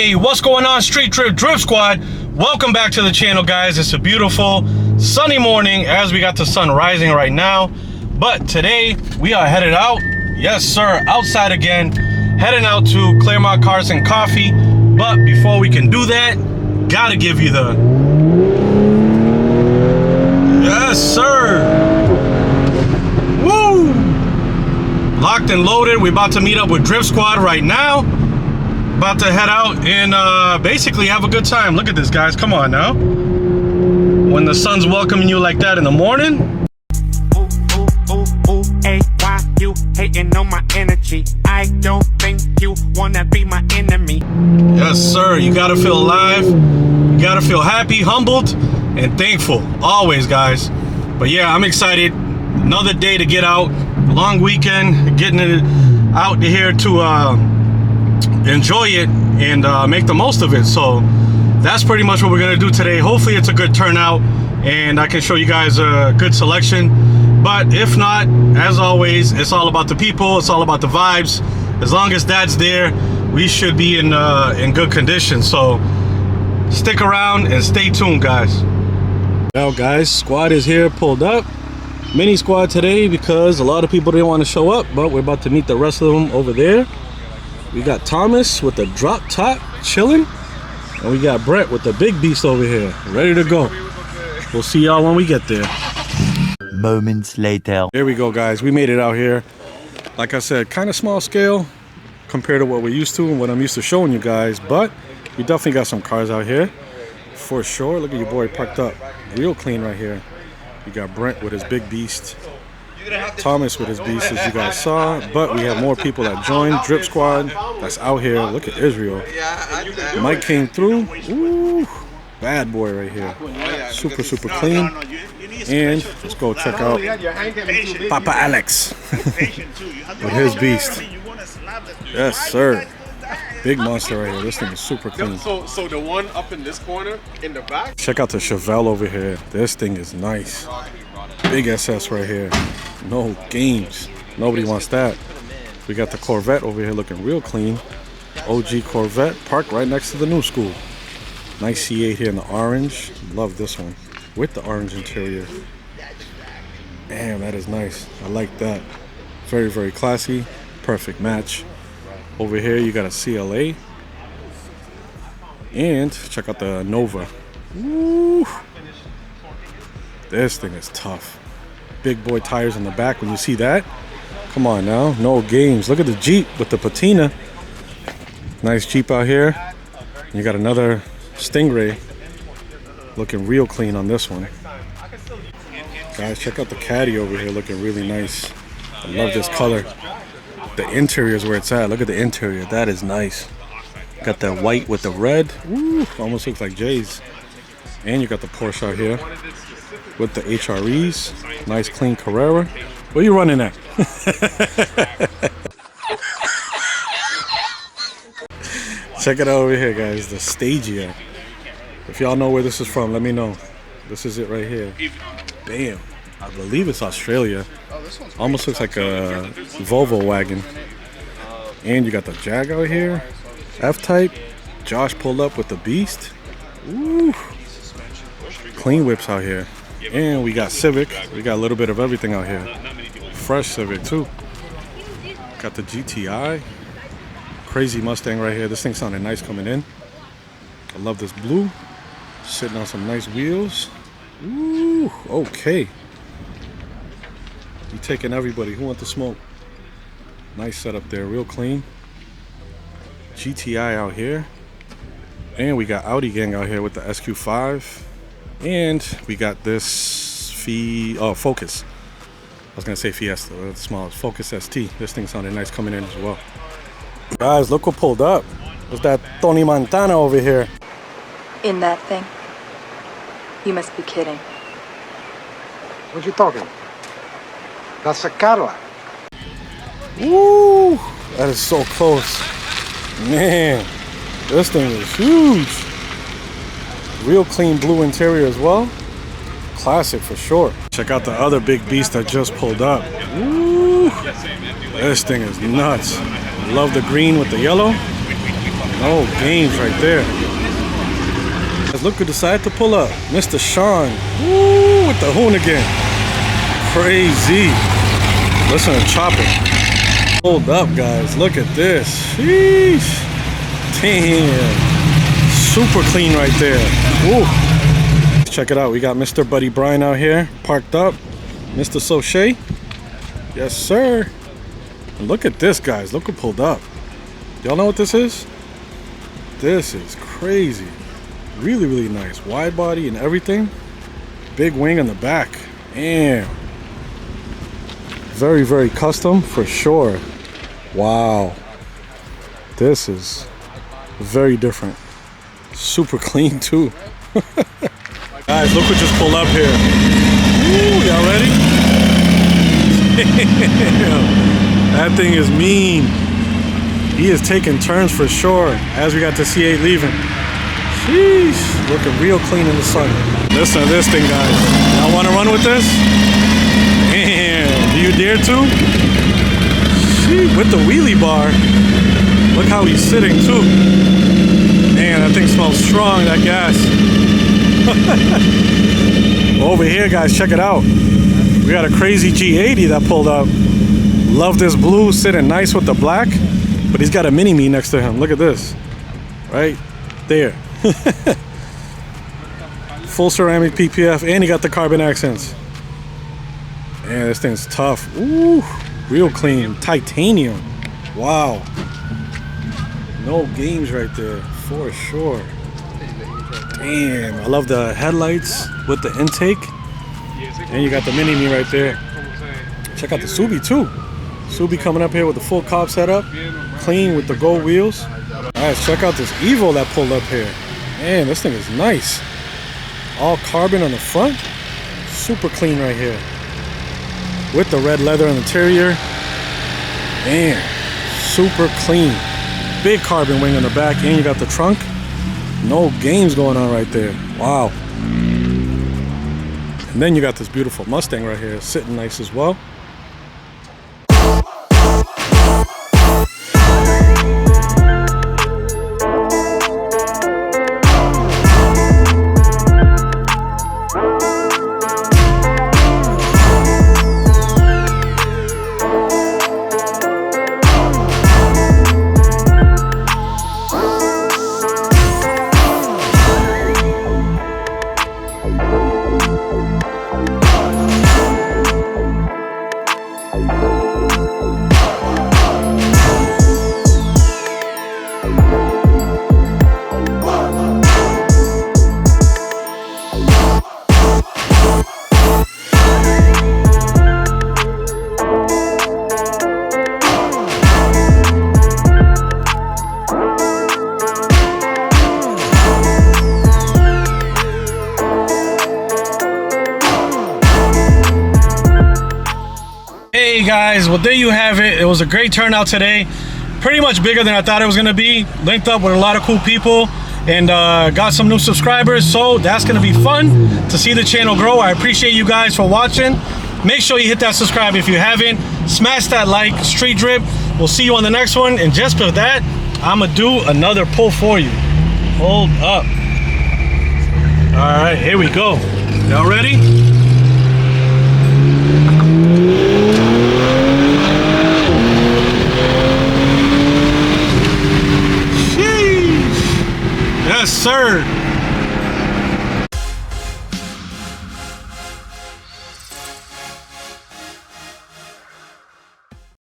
Hey, what's going on, Street Trip Drip Squad? Welcome back to the channel, guys. It's a beautiful sunny morning as we got the sun rising right now. But today we are headed out, yes sir, outside again, heading out to Clermont Cars and Coffee. But before we can do that, gotta give you the yes sir, woo, locked and loaded. We're about to meet up with Drip Squad right now. About to head out and basically have a good time. Look at this, guys. Come on now. When the sun's welcoming you like that in the morning. Hey, why you hating on my energy? I don't think you wanna be my enemy. Yes, sir. You gotta feel alive. You gotta feel happy, humbled, and thankful. Always, guys. But yeah, I'm excited. Another day to get out. Long weekend. Getting it out here to enjoy it and make the most of it. So that's pretty much what we're gonna do today. Hopefully it's a good turnout and I can show you guys a good selection. But if not, as always, it's all about the people, it's all about the vibes. As long as that's there, we should be in good condition. So stick around and stay tuned, guys. Now guys, squad is here, pulled up. Mini squad today because a lot of people didn't want to show up, but we're about to meet the rest of them over there. We got Thomas with the drop top chilling, and we got Brett with the big beast over here, ready to go. We'll see y'all when we get there. Moments later. Here we go, guys. We made it out here. Like I said, kind of small scale compared to what we're used to and what I'm used to showing you guys, but we definitely got some cars out here for sure. Look at your boy parked up real clean right here. You got Brent with his big beast, Thomas with his beast, as you guys saw, but we have more people that joined Drip Squad that's out here. Look at Israel. Mike came through. Ooh, bad boy right here. Super clean. And let's go check out Papa Alex with his beast. Yes sir, big monster right here. This thing is super clean. So the one up in this corner in the back, check out the Chevelle over here. This thing is nice. Big SS right here. No games. Nobody wants that. We got the Corvette over here looking real clean. OG Corvette parked right next to the new school. Nice C8 here in the orange. Love this one with the orange interior. Damn, that is nice. I like that. Very classy. Perfect match. Over here you got a CLA. And check out the Nova. Woo. This thing is tough. Big boy tires in the back. When you see that, come on now, no games. Look at the Jeep with the patina. Nice Jeep out here. You got another Stingray looking real clean on this one. Guys, check out the Caddy over here looking really nice. I love this color. The interior is where it's at. Look at the interior. That is nice. Got that white with the red. Woo, almost looks like Jay's. And you got the Porsche out here with the HREs. Nice clean Carrera. Where you running at? Check it out over here, guys. The Stagia. If y'all know where this is from, let me know. This is it right here. Bam. I believe it's Australia. Almost looks like a Volvo wagon. And you got the Jag out here. F-Type. Josh pulled up with the Beast. Woo. Clean whips out here. And we got Civic. We got a little bit of everything out here. Fresh Civic too. Got the GTI. Crazy Mustang right here. This thing sounded nice coming in. I love this blue. Sitting on some nice wheels. Ooh, okay. You taking everybody. Who wants to smoke? Nice setup there. Real clean. GTI out here. And we got Audi gang out here with the SQ5. And we got this Focus. I was gonna say Fiesta, that's small. Focus ST. This thing sounded nice coming in as well. Guys, look what pulled up. There's that Tony Montana over here. In that thing? You must be kidding. What you talking? That's a Cadillac. Woo! That is so close. Man, this thing is huge. Real clean blue interior as well. Classic for sure. Check out the other big beast that just pulled up. Woo! This thing is nuts. Love the green with the yellow. No games right there. Look who decided to pull up. Mr. Sean. Woo, with the Hoonigan. Crazy. Listen to chop it. Hold up, guys. Look at this. Sheesh. Damn. Super clean right there. Woo. Check it out. We got Mr. Buddy Brian out here, parked up. Mr. Soche. Yes, sir. And look at this, guys. Look who pulled up. Y'all know what this is? This is crazy. Really, really nice. Wide body and everything. Big wing on the back. Damn. Very, very custom for sure. Wow. This is very different. Super clean too. Guys, look what just pulled up here. Ooh, y'all ready? That thing is mean. He is taking turns for sure as we got the C8 leaving. Sheesh, looking real clean in the sun. Listen to this thing, guys. Y'all want to run with this? Man, do you dare to? Sheesh, with the wheelie bar. Look how he's sitting too. Man, that thing smells strong, that gas. Over here, guys, check it out. We got a crazy G80 that pulled up. Love this blue, sitting nice with the black. But he's got a mini-me next to him. Look at this. Right there. Full ceramic PPF, and he got the carbon accents. Man, this thing's tough. Ooh, real clean. Titanium. Wow. No games right there, for sure. Damn, I love the headlights with the intake. And you got the mini-me right there. Check out the Subi too. Subi coming up here with the full cop setup. Clean with the gold wheels. Guys, check out this Evo that pulled up here. Man, this thing is nice. All carbon on the front. Super clean right here. With the red leather interior. Man, super clean. Big carbon wing on the back, and you got the trunk. No games going on right there. Wow. And then you got this beautiful Mustang right here, sitting nice as well. Hey guys, well there you have it. It was a great turnout today. Pretty much bigger than I thought it was gonna be. Linked up with a lot of cool people and got some new subscribers, so that's gonna be fun to see the channel grow. I appreciate you guys for watching. Make sure you hit that subscribe if you haven't. Smash that like. Street Drip. We'll see you on the next one, and just for that, I'ma do another pull for you. Hold up. All right, here we go. Y'all ready? Yes, sir.